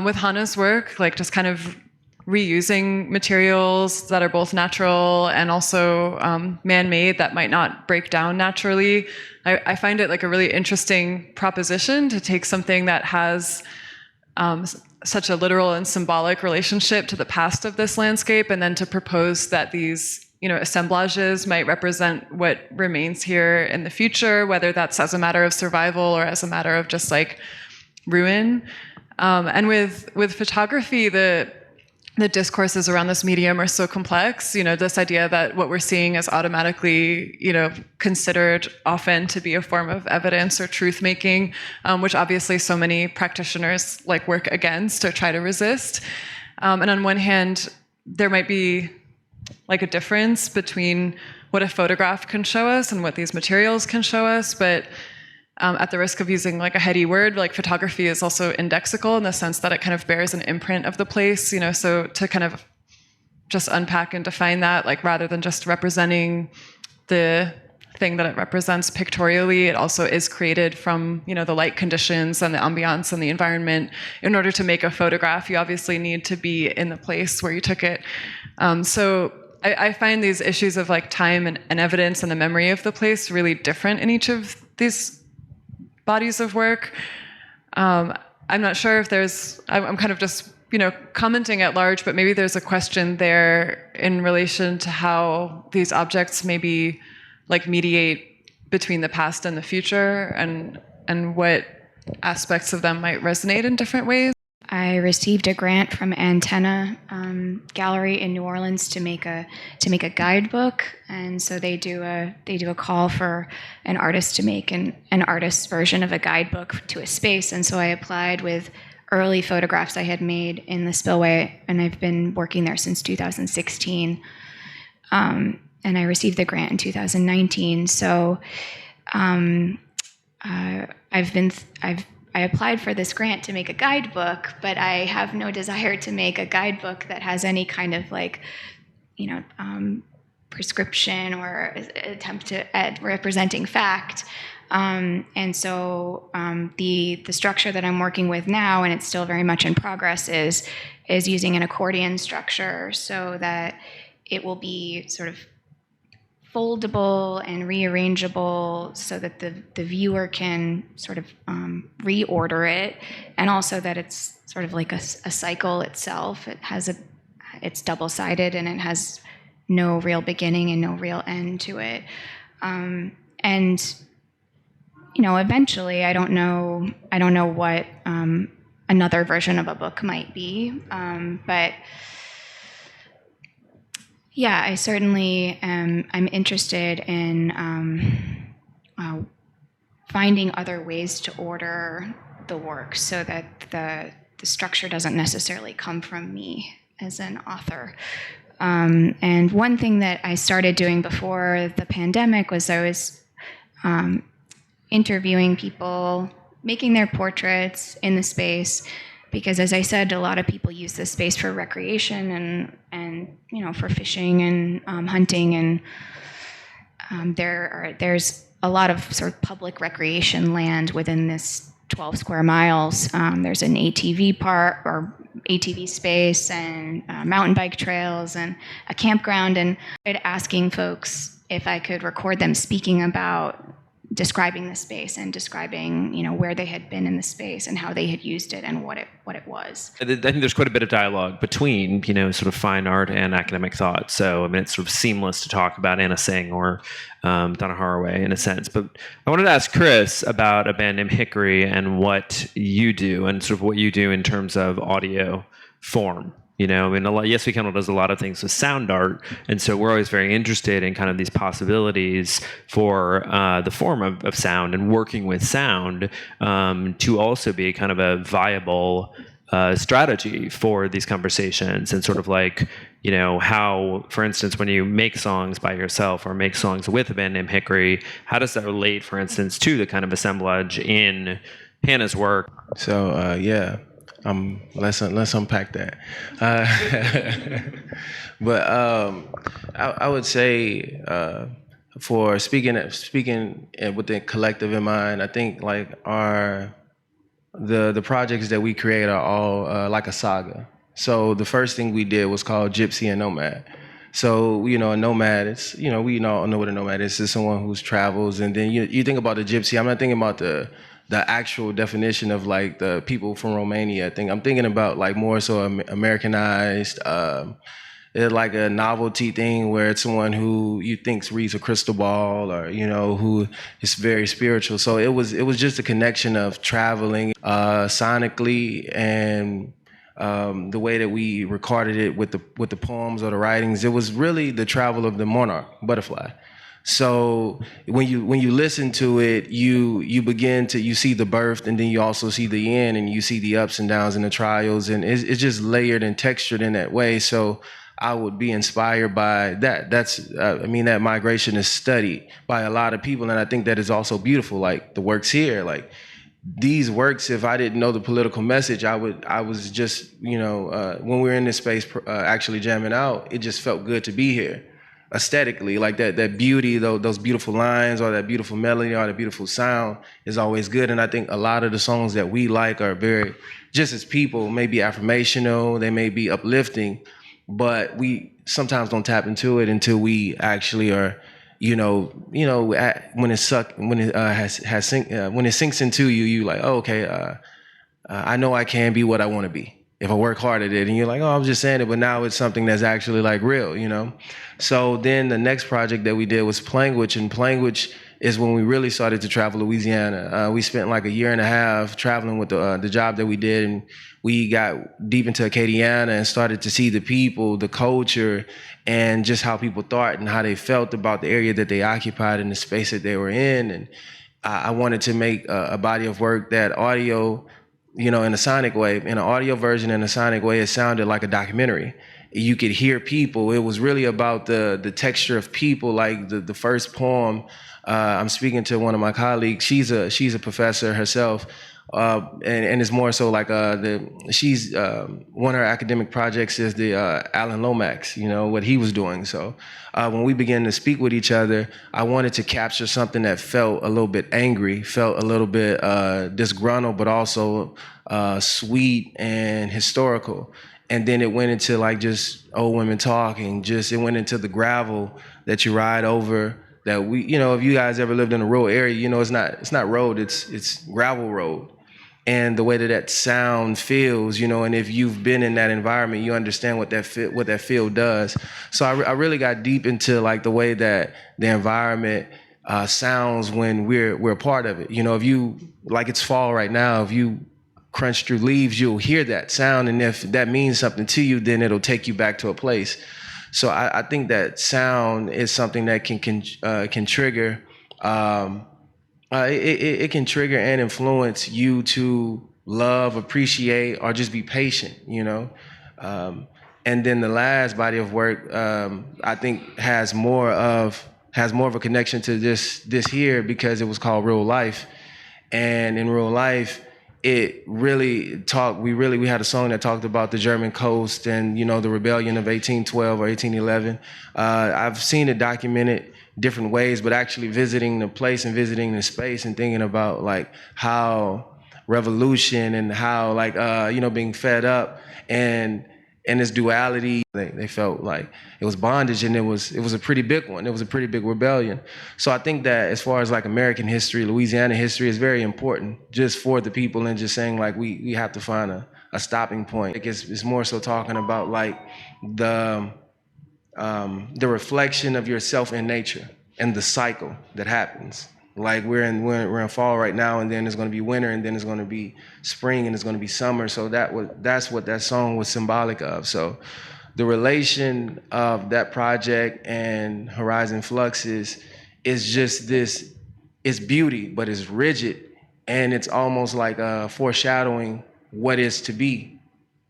With Hannah's work, like just kind of reusing materials that are both natural and also man-made that might not break down naturally. I find it like a really interesting proposition to take something that has such a literal and symbolic relationship to the past of this landscape, and then to propose that these, you know, assemblages might represent what remains here in the future, whether that's as a matter of survival or as a matter of just like ruin. And with photography, the discourses around this medium are so complex. You know, this idea that what we're seeing is automatically, you know, considered often to be a form of evidence or truth making, which obviously so many practitioners like work against or try to resist. And on one hand, there might be like a difference between what a photograph can show us and what these materials can show us, but at the risk of using like a heady word, like photography is also indexical in the sense that it kind of bears an imprint of the place, you know, so to kind of just unpack and define that, like rather than just representing the thing that it represents pictorially, it also is created from, you know, the light conditions and the ambiance and the environment. In order to make a photograph, you obviously need to be in the place where you took it. So I find these issues of like time and evidence and the memory of the place really different in each of these bodies of work. I'm not sure if I'm kind of just, you know, commenting at large, but maybe there's a question there in relation to how these objects maybe like mediate between the past and the future, and what aspects of them might resonate in different ways. I received a grant from Antenna Gallery in New Orleans to make a guidebook, and so they do a call for an artist to make an artist's version of a guidebook to a space, and so I applied with early photographs I had made in the spillway, and I've been working there since 2016, and I received the grant in 2019. So I applied for this grant to make a guidebook, but I have no desire to make a guidebook that has any kind of like, you know, prescription or attempt at representing fact. And so the structure that I'm working with now, and it's still very much in progress, is using an accordion structure so that it will be sort of foldable and rearrangeable so that the viewer can sort of reorder it, and also that it's sort of like a cycle itself. It's double-sided and it has no real beginning and no real end to it. And you know, eventually, I don't know what another version of a book might be, but yeah, I certainly I'm interested in finding other ways to order the work so that the structure doesn't necessarily come from me as an author. And one thing that I started doing before the pandemic was I was interviewing people, making their portraits in the space, because as I said, a lot of people use this space for recreation and you know, for fishing and hunting, and there's a lot of sort of public recreation land within this 12 square miles. There's an ATV park or ATV space and mountain bike trails and a campground, and I started asking folks if I could record them speaking about describing the space and describing, you know, where they had been in the space and how they had used it and what it was. I think there's quite a bit of dialogue between, you know, sort of fine art and academic thought. So, I mean, it's sort of seamless to talk about Anna Singh or Donna Haraway in a sense. But I wanted to ask Chris about a band named Xhriiis and what you do and sort of what you do in terms of audio form. You know, I mean, Yes We Can does a lot of things with sound art, and so we're always very interested in kind of these possibilities for the form of sound and working with sound to also be kind of a viable strategy for these conversations, and sort of like, you know, how, for instance, when you make songs by yourself or make songs with a band named Xhriiis, how does that relate, for instance, to the kind of assemblage in Hannah's work. So yeah, let's unpack that. But I would say for speaking with the collective in mind, I think like the projects that we create are all like a saga. So the first thing we did was called Gypsy and Nomad. So, a nomad, it's, we all know what a nomad is. It's someone who travels. And then you think about the gypsy, I'm not thinking about the actual definition of like the people from Romania. I'm thinking about like more so Americanized, it's like a novelty thing where it's someone who you think reads a crystal ball or, who is very spiritual. So it was just a connection of traveling sonically and the way that we recorded it with the poems or the writings. It was really the travel of the monarch butterfly. So when you listen to it, you begin to, you see the birth, and then you also see the end, and you see the ups and downs and the trials, and it's just layered and textured in that way. So I would be inspired by that. That migration is studied by a lot of people, and I think that is also beautiful. Like the works here, like these works, if I didn't know the political message, I was just, when we were in this space actually jamming out, it just felt good to be here aesthetically. Like that beauty, those beautiful lines or that beautiful melody or that beautiful sound is always good. And I think a lot of the songs that we like are very, just as people, may be affirmational, they may be uplifting, but we sometimes don't tap into it until we actually are, when it sinks into you, you like, oh, okay, I know I can be what I want to be if I work hard at it. And you're like, oh, I was just saying it, but now it's something that's actually like real, So then the next project that we did was Planguage, and Planguage is when we really started to travel Louisiana. We spent like a year and a half traveling with the job that we did, and we got deep into Acadiana and started to see the people, the culture, and just how people thought and how they felt about the area that they occupied and the space that they were in. And I wanted to make a body of work that audio, in a sonic way, in an audio version, in a sonic way, it sounded like a documentary. You could hear people. It was really about the texture of people. Like the first poem, I'm speaking to one of my colleagues. She's a professor herself. And it's more so like she's one of her academic projects is the Alan Lomax, what he was doing. So when we began to speak with each other, I wanted to capture something that felt a little bit angry, felt a little bit disgruntled, but also sweet and historical. And then it went into like just old women talking. It went into the gravel that you ride over. That we, if you guys ever lived in a rural area, it's not road, it's gravel road. And the way that sound feels, and if you've been in that environment, you understand what that feel does. So I really got deep into like the way that the environment sounds when we're a part of it. If you, like it's fall right now, if you crunch through leaves, you'll hear that sound. And if that means something to you, then it'll take you back to a place. So I think that sound is something that can trigger. It can trigger and influence you to love, appreciate, or just be patient. And then the last body of work, I think, has more of a connection to this here because it was called Real Life, and in Real Life, it really talked. We had a song that talked about the German coast and the rebellion of 1812 or 1811. I've seen it documented different ways, but actually visiting the place and visiting the space and thinking about like how revolution and how like being fed up and this duality, they felt like it was bondage, and it was a pretty big one. It was a pretty big rebellion. So I think that as far as like American history, Louisiana history is very important just for the people, and just saying like we have to find a stopping point. It's more so talking about like the reflection of yourself in nature and the cycle that happens. Like we're in fall right now, and then it's going to be winter, and then it's going to be spring, and it's going to be summer. So that's what that song was symbolic of. So the relation of that project and Horizon FLUX is just this. It's beauty, but it's rigid, and it's almost like foreshadowing what is to be.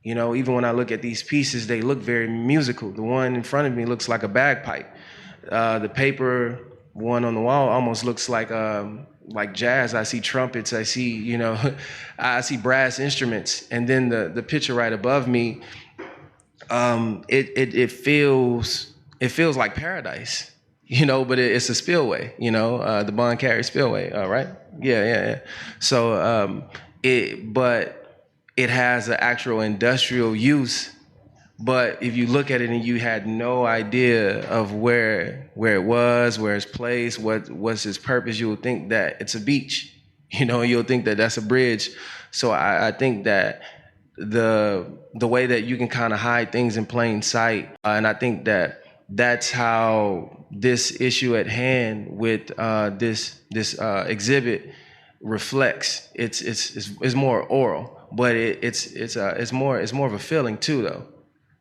Even when I look at these pieces, they look very musical. The one in front of me looks like a bagpipe. The paper one on the wall almost looks like like jazz, I see trumpets, I see, you know, I see brass instruments. And then the picture right above me, it feels like paradise, you know, but it's a spillway, you know, the Bond Carry Spillway, right? Yeah. So but it has an actual industrial use. But if you look at it and you had no idea of where it was, where it's placed, what's its purpose, you would think that it's a beach, you know, you'll think that that's a bridge. So I think that the way that you can kind of hide things in plain sight, and I think that that's how this issue at hand with this exhibit reflects. It's more oral, but it's more of a feeling too, though.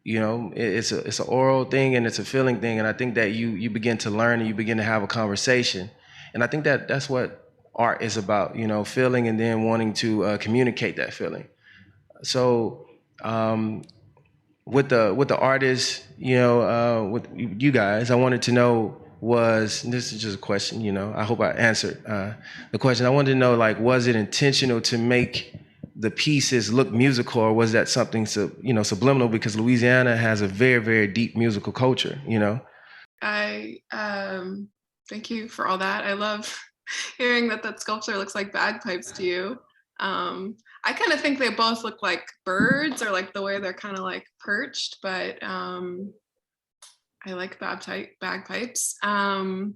You know, it's an oral thing and it's a feeling thing, and I think that you begin to learn and you begin to have a conversation, and I think that that's what art is about. You know, feeling and then wanting to communicate that feeling. So with the artists, you know, with you guys, I wanted to know this is just a question, you know, I hope I answered the question. I wanted to know, like, was it intentional to make the pieces look musical, or was that something subliminal, because Louisiana has a very, very deep musical culture, you know? I thank you for all that. I love hearing that sculpture looks like bagpipes to you. I kind of think they both look like birds, or like the way they're kind of like perched, but I like bagpipes. I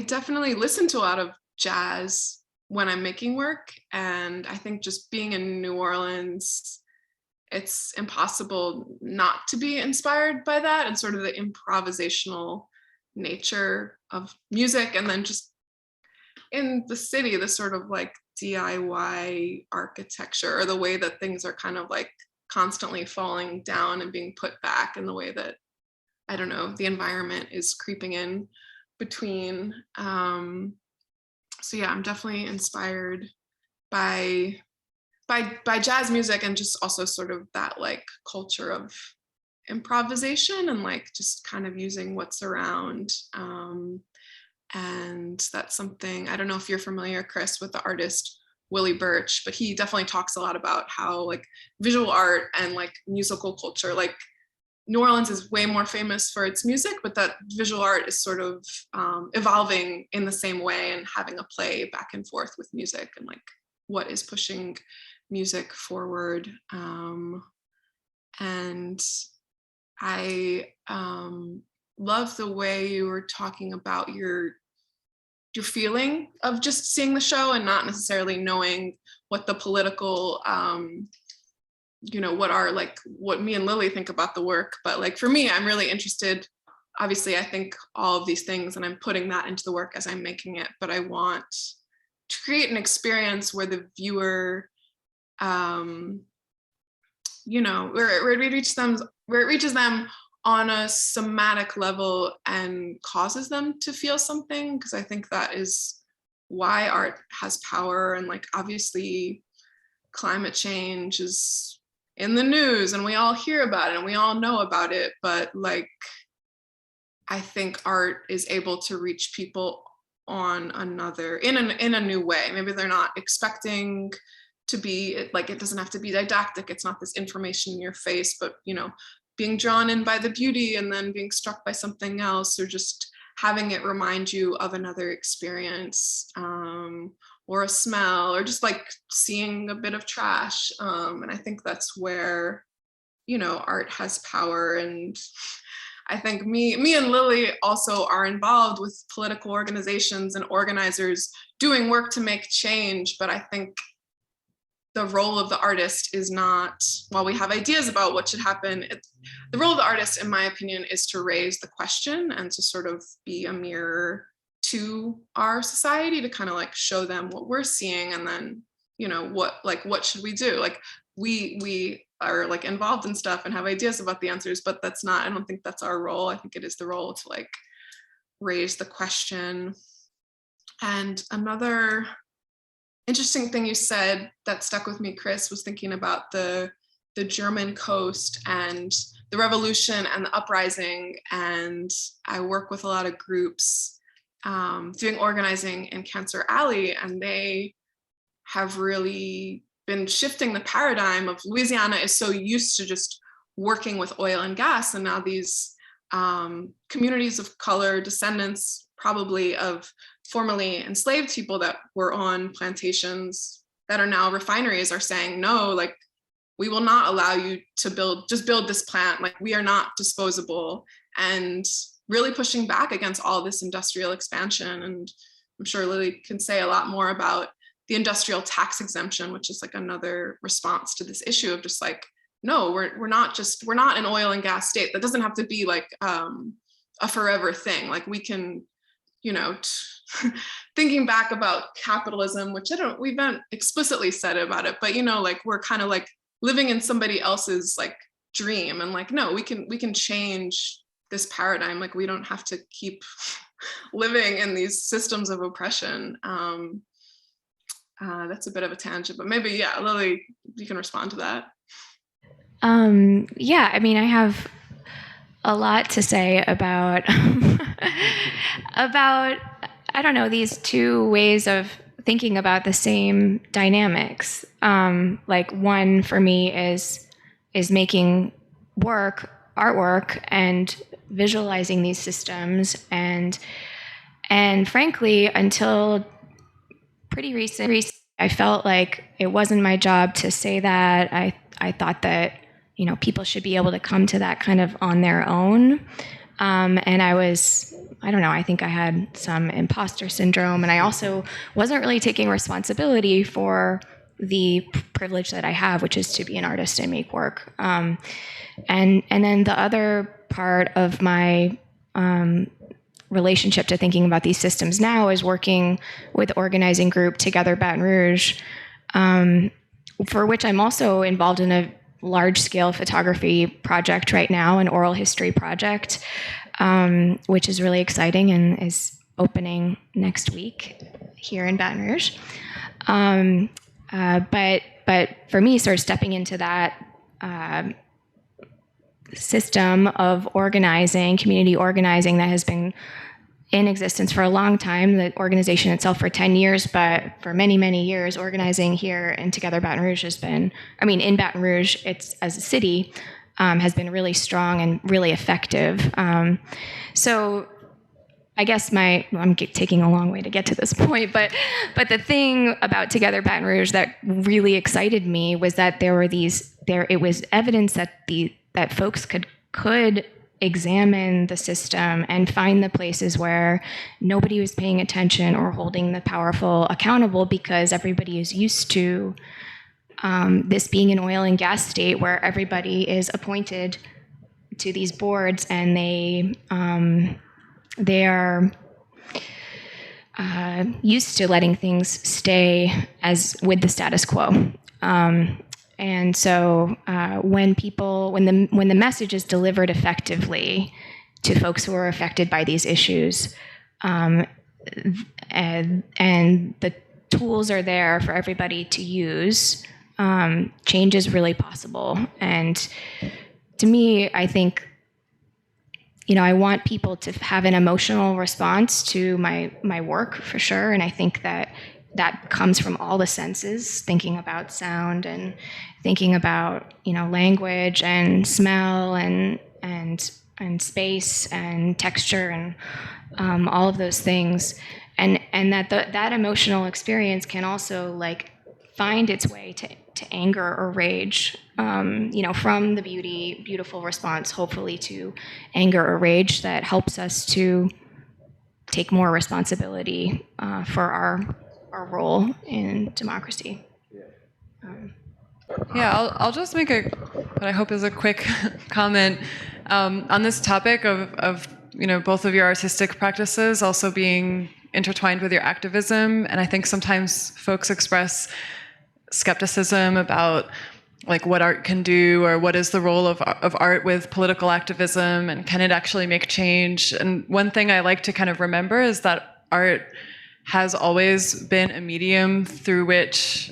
definitely listen to a lot of jazz when I'm making work, and I think just being in New Orleans, it's impossible not to be inspired by that and sort of the improvisational nature of music. And then just in the city, the sort of like DIY architecture, or the way that things are kind of like constantly falling down and being put back, and the way that, I don't know, the environment is creeping in between. So yeah, I'm definitely inspired by jazz music, and just also sort of that like culture of improvisation and like just kind of using what's around. And that's something, I don't know if you're familiar, Chris, with the artist Willie Birch, but he definitely talks a lot about how like visual art and like musical culture, like New Orleans is way more famous for its music, but that visual art is sort of evolving in the same way, and having a play back and forth with music, and like what is pushing music forward. And I love the way you were talking about your feeling of just seeing the show and not necessarily knowing what the political you know, what me and Lily think about the work. But like for me, I'm really interested. Obviously, I think all of these things, and I'm putting that into the work as I'm making it, but I want to create an experience where the viewer, you know, where it reaches them on a somatic level and causes them to feel something, because I think that is why art has power. And like obviously climate change is in the news and we all hear about it and we all know about it, but like I think art is able to reach people on another in a new way. Maybe they're not expecting to be like, it doesn't have to be didactic, it's not this information in your face, but you know, being drawn in by the beauty and then being struck by something else, or just having it remind you of another experience, or a smell, or just like seeing a bit of trash. And I think that's where, you know, art has power. And I think me and Lily also are involved with political organizations and organizers doing work to make change. But I think the role of the artist is not, while we have ideas about what should happen, the role of the artist, in my opinion, is to raise the question and to sort of be a mirror to our society, to kind of like show them what we're seeing, and then, you know, what should we do? Like we are like involved in stuff and have ideas about the answers, but that's not, I don't think that's our role. I think it is the role to like raise the question. And another interesting thing you said that stuck with me, Chris, was thinking about the German coast and the revolution and the uprising. And I work with a lot of groups doing organizing in Cancer Alley, and they have really been shifting the paradigm of Louisiana is so used to just working with oil and gas, and now these communities of color, descendants probably of formerly enslaved people that were on plantations that are now refineries, are saying, no, like, we will not allow you to build this plant, like, we are not disposable, and really pushing back against all this industrial expansion. And I'm sure Lily can say a lot more about the industrial tax exemption, which is like another response to this issue of just like, no, we're not an oil and gas state. That doesn't have to be like a forever thing. Like, we can, you know, thinking back about capitalism, which we haven't explicitly said about it, but, you know, like, we're kind of like living in somebody else's like dream, and like, no, we can change this paradigm. Like, we don't have to keep living in these systems of oppression. That's a bit of a tangent, but maybe, yeah, Lily, you can respond to that. Yeah, I mean, I have a lot to say about about, I don't know, these two ways of thinking about the same dynamics. Like, one for me is making artwork and visualizing these systems, and frankly, until pretty recent, I felt like it wasn't my job to say that. I thought that, you know, people should be able to come to that kind of on their own. And I don't know, I think I had some imposter syndrome, and I also wasn't really taking responsibility for the privilege that I have, which is to be an artist and make work. And then the other part of my relationship to thinking about these systems now is working with the organizing group Together Baton Rouge, for which I'm also involved in a large-scale photography project right now, an oral history project, which is really exciting and is opening next week here in Baton Rouge. But for me, sort of stepping into that system of organizing, community organizing that has been in existence for a long time, the organization itself for 10 years, but for many, many years, organizing here in Together Baton Rouge has been, I mean, in Baton Rouge, it's as a city, has been really strong and really effective. So I guess I'm taking a long way to get to this point, but the thing about Together Baton Rouge that really excited me was that it was evidence that folks could examine the system and find the places where nobody was paying attention or holding the powerful accountable, because everybody is used to this being an oil and gas state where everybody is appointed to these boards, and they are used to letting things stay as with the status quo. And so when the message is delivered effectively to folks who are affected by these issues, and the tools are there for everybody to use, change is really possible. And to me, I think, you know, I want people to have an emotional response to my work for sure. And I think that comes from all the senses, thinking about sound and thinking about, you know, language and smell and space and texture and all of those things. And that emotional experience can also like find its way to anger or rage, you know, from the beautiful response, hopefully, to anger or rage that helps us to take more responsibility for our role in democracy. Yeah, I'll just make what I hope is a quick comment on this topic of you know, both of your artistic practices also being intertwined with your activism. And I think sometimes folks express skepticism about like what art can do, or what is the role of art with political activism, and can it actually make change? And one thing I like to kind of remember is that art has always been a medium through which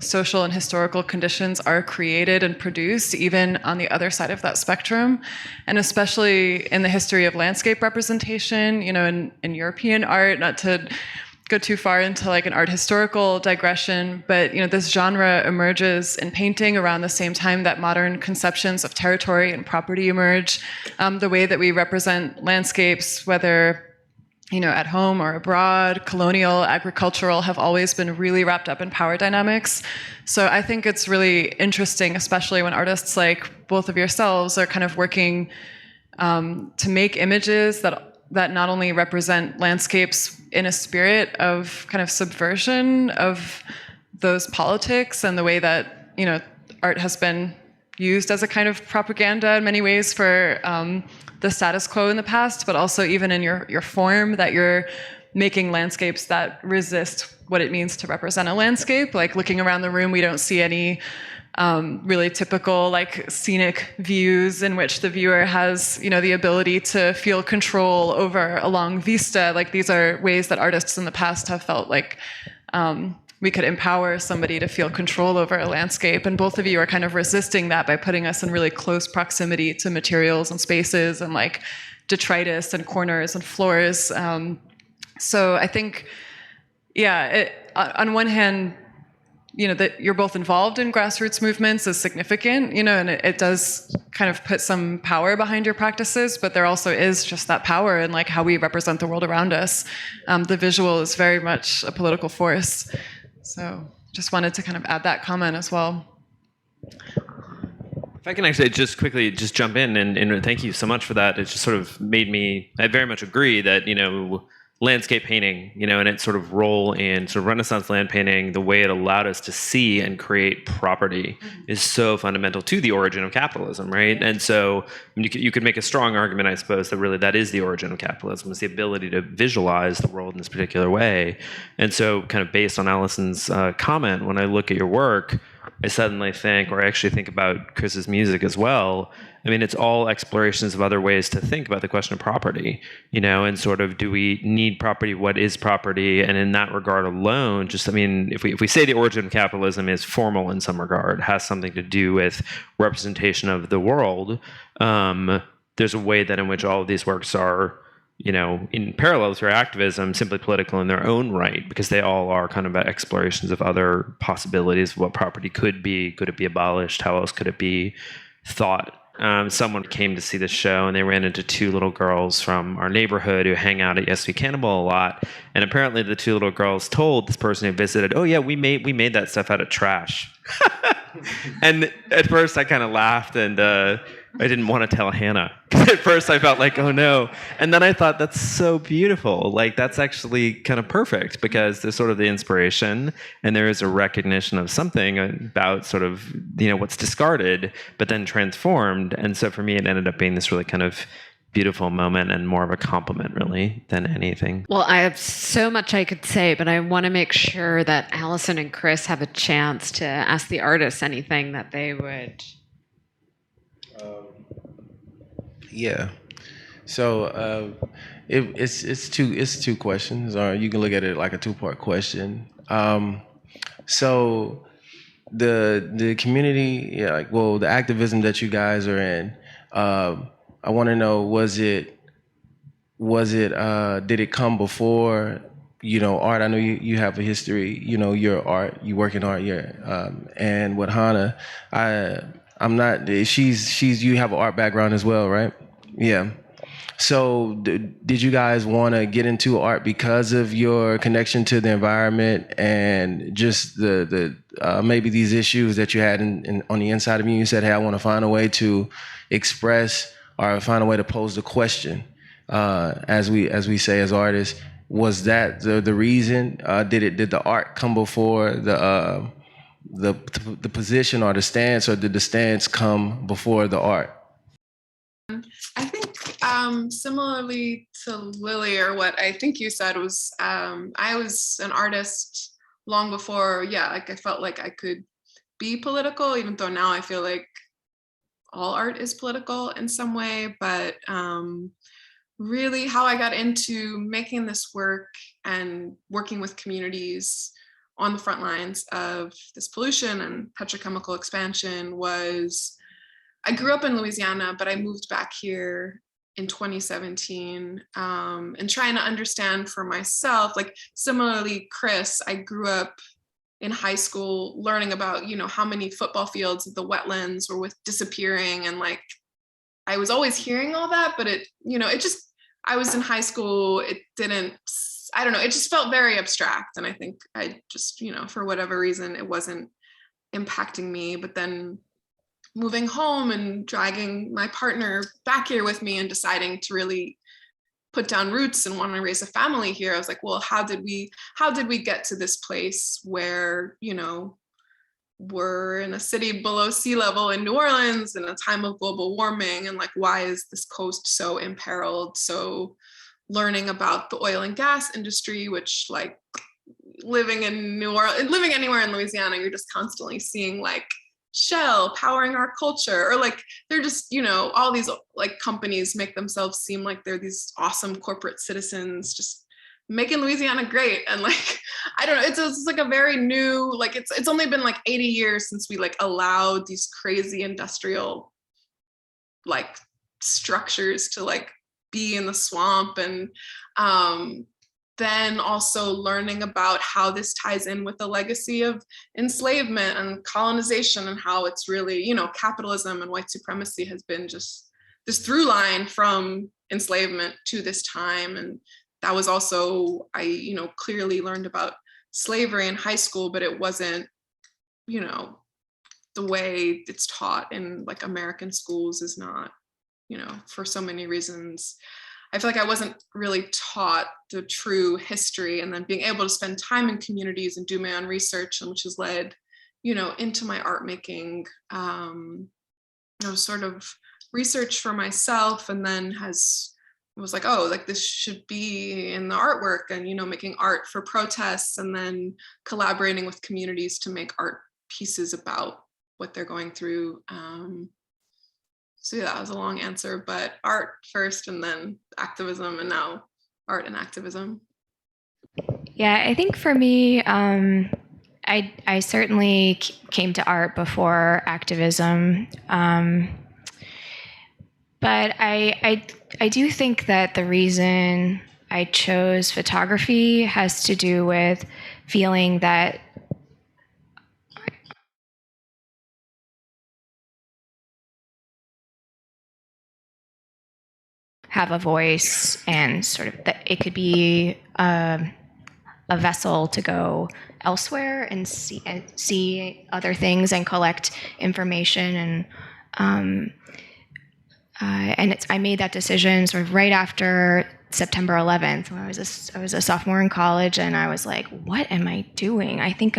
social and historical conditions are created and produced, even on the other side of that spectrum. And especially in the history of landscape representation, in European art, not to go too far into like an art historical digression, but this genre emerges in painting around the same time that modern conceptions of territory and property emerge. The way that we represent landscapes, whether at home or abroad, colonial, agricultural, have always been really wrapped up in power dynamics. So I think it's really interesting, especially when artists like both of yourselves are kind of working to make images that not only represent landscapes in a spirit of kind of subversion of those politics and the way that, art has been used as a kind of propaganda in many ways for the status quo in the past, but also even in your form, that you're making landscapes that resist what it means to represent a landscape. Like looking around the room, we don't see any really typical like scenic views in which the viewer has, the ability to feel control over a long vista. Like these are ways that artists in the past have felt like we could empower somebody to feel control over a landscape. And both of you are kind of resisting that by putting us in really close proximity to materials and spaces and like detritus and corners and floors. So I think, on one hand, that you're both involved in grassroots movements is significant, and it does kind of put some power behind your practices, but there also is just that power in like how we represent the world around us. The visual is very much a political force. So just wanted to kind of add that comment as well. If I can actually just quickly just jump in and thank you so much for that. It just sort of made me, I very much agree that, landscape painting, and its sort of role in sort of Renaissance land painting, the way it allowed us to see and create property is so fundamental to the origin of capitalism, right? And so you could make a strong argument, I suppose, that really that is the origin of capitalism, is the ability to visualize the world in this particular way. And so kind of based on Allison's comment, when I look at your work, I suddenly think, or I actually think about Chris's music as well. I mean, it's all explorations of other ways to think about the question of property, and sort of, do we need property? What is property? And in that regard alone, if we say the origin of capitalism is formal in some regard, has something to do with representation of the world, there's a way that in which all of these works are, in parallel to our activism, simply political in their own right, because they all are kind of explorations of other possibilities of what property could be. Could it be abolished? How else could it be thought? Someone came to see the show and they ran into two little girls from our neighborhood who hang out at Cannibal a lot. And apparently the two little girls told this person who visited, "Oh yeah, we made that stuff out of trash." And at first I kind of laughed and I didn't want to tell Hannah. At first I felt like, oh no. And then I thought, that's so beautiful. Like, that's actually kind of perfect, because there's sort of the inspiration and there is a recognition of something about sort of, what's discarded, but then transformed. And so for me, it ended up being this really kind of beautiful moment and more of a compliment, really, than anything. Well, I have so much I could say, but I want to make sure that Allison and Chris have a chance to ask the artists anything that they would. Yeah. So it's two questions, or you can look at it like a two-part question. So the community, the activism that you guys are in, I want to know, did it come before, art? I know you have a history, your art, you work in art, and with Hannah, I'm not, you have an art background as well, right? Yeah. So did you guys want to get into art because of your connection to the environment and just the maybe these issues that you had on the inside of you? You said, hey, I want to find a way to express or find a way to pose the question, as we say as artists. Was that the reason? Did the art come before the position or the stance, or did the stance come before the art? I think similarly to Lily, or what I think you said, was I was an artist long before, I felt like I could be political, even though now I feel like all art is political in some way. But really how I got into making this work and working with communities on the front lines of this pollution and petrochemical expansion was, I grew up in Louisiana, but I moved back here in 2017, and trying to understand for myself, like similarly, Chris, I grew up in high school learning about, how many football fields of the wetlands were disappearing. And like, I was always hearing all that, but I was in high school. It didn't, I don't know, it just felt very abstract. And I think I just, for whatever reason, it wasn't impacting me. But then moving home and dragging my partner back here with me and deciding to really put down roots and want to raise a family here, I was like, well, how did we get to this place where, we're in a city below sea level in New Orleans in a time of global warming, and like, why is this coast so imperiled? So learning about the oil and gas industry, which like living in New Orleans, living anywhere in Louisiana, you're just constantly seeing like Shell powering our culture, or like they're just, all these like companies make themselves seem like they're these awesome corporate citizens just making Louisiana great. And like, I don't know, it's like a very new, like it's only been like 80 years since we like allowed these crazy industrial like structures to like be in the swamp. And then also learning about how this ties in with the legacy of enslavement and colonization, and how it's really, capitalism and white supremacy has been just this through line from enslavement to this time. And that was also, I, clearly learned about slavery in high school, but it wasn't, the way it's taught in like American schools is not, for so many reasons. I feel like I wasn't really taught the true history, and then being able to spend time in communities and do my own research, and which has led, into my art making, sort of research for myself, and then was like, oh, like this should be in the artwork, and, making art for protests, and then collaborating with communities to make art pieces about what they're going through. So yeah, that was a long answer, but art first and then activism, and now art and activism. Yeah, I think for me, I certainly came to art before activism. But I do think that the reason I chose photography has to do with feeling that have a voice, and sort of that it could be a vessel to go elsewhere and see other things and collect information. And I made that decision sort of right after September 11th, when I was a sophomore in college, and I was like, what am I doing? I think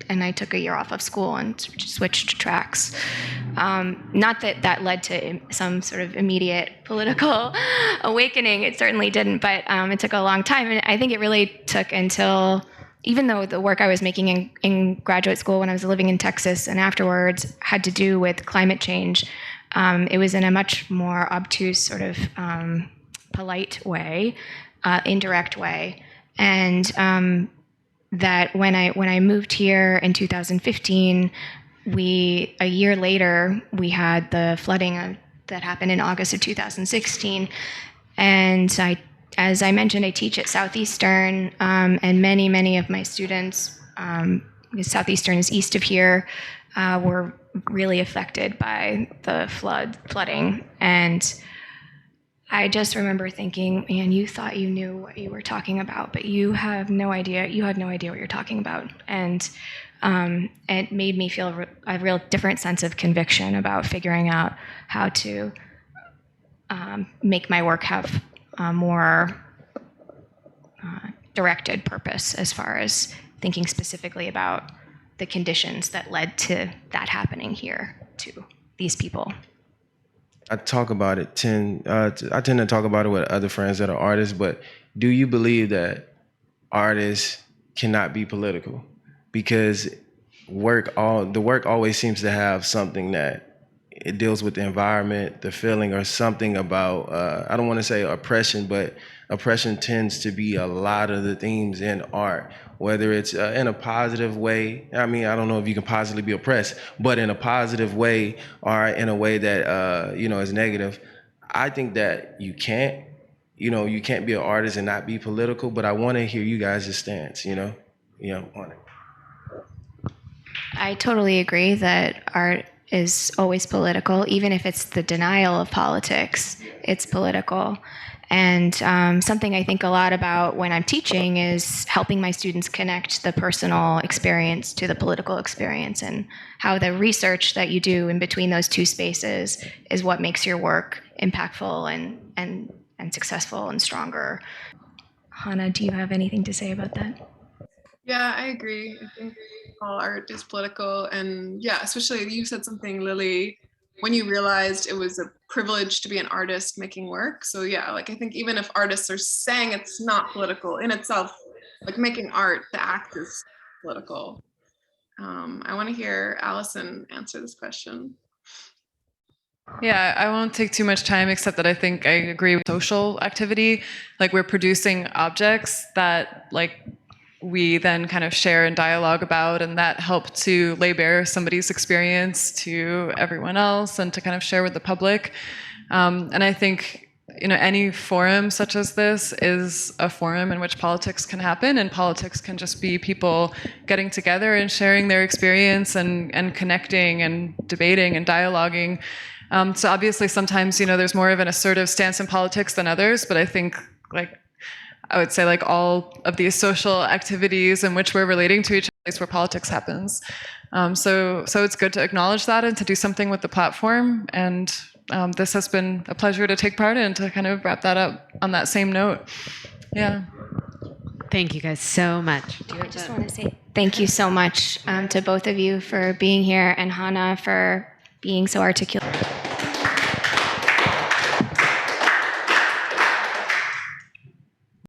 and I took a year off of school and switched tracks. Not that led to some sort of immediate political awakening. It certainly didn't, but it took a long time. And I think it really took until, even though the work I was making in graduate school when I was living in Texas and afterwards had to do with climate change, it was in a much more obtuse, sort of polite way, indirect way. And that when I moved here in 2015, a year later, we had the flooding that happened in August of 2016. And as I mentioned, I teach at Southeastern, and many of my students, because Southeastern is east of here, were really affected by the flooding. And I just remember thinking, man, you thought you knew what you were talking about, but you have no idea. You had no idea what you're talking about. And it made me feel a real different sense of conviction about figuring out how to make my work have a more directed purpose, as far as thinking specifically about the conditions that led to that happening here to these people. I talk about it. I tend to talk about it with other friends that are artists. But do you believe that artists cannot be political? Because the work always seems to have something that it deals with the environment, the feeling, or something about I don't want to say oppression, but oppression tends to be a lot of the themes in art, whether it's in a positive way. I mean, I don't know if you can positively be oppressed, but in a positive way or in a way that, you know, is negative. I think that you can't be an artist and not be political, but I want to hear you guys' stance, on it. I totally agree that art is always political, even if it's the denial of politics, it's political. And something I think a lot about when I'm teaching is helping my students connect the personal experience to the political experience, and how the research that you do in between those two spaces is what makes your work impactful and successful and stronger. Hannah, do you have anything to say about that? Yeah, I agree. I think all art is political. And yeah, especially you said something, Lily, when you realized it was a privilege to be an artist making work. So yeah, like I think even if artists are saying it's not political in itself, like making art, the act is political. I want to hear Allison answer this question. Yeah, I won't take too much time, except that I think I agree with social activity. Like, we're producing objects that we then kind of share and dialogue about, and that help to lay bare somebody's experience to everyone else and to kind of share with the public. And I think, any forum such as this is a forum in which politics can happen, and politics can just be people getting together and sharing their experience and connecting and debating and dialoguing. So obviously sometimes, there's more of an assertive stance in politics than others, but I think I would say all of these social activities in which we're relating to each other is where politics happens. So it's good to acknowledge that and to do something with the platform. And this has been a pleasure to take part in, to kind of wrap that up on that same note. Yeah. Thank you guys so much. I just want to say thank you so much to both of you for being here, and Hannah for being so articulate.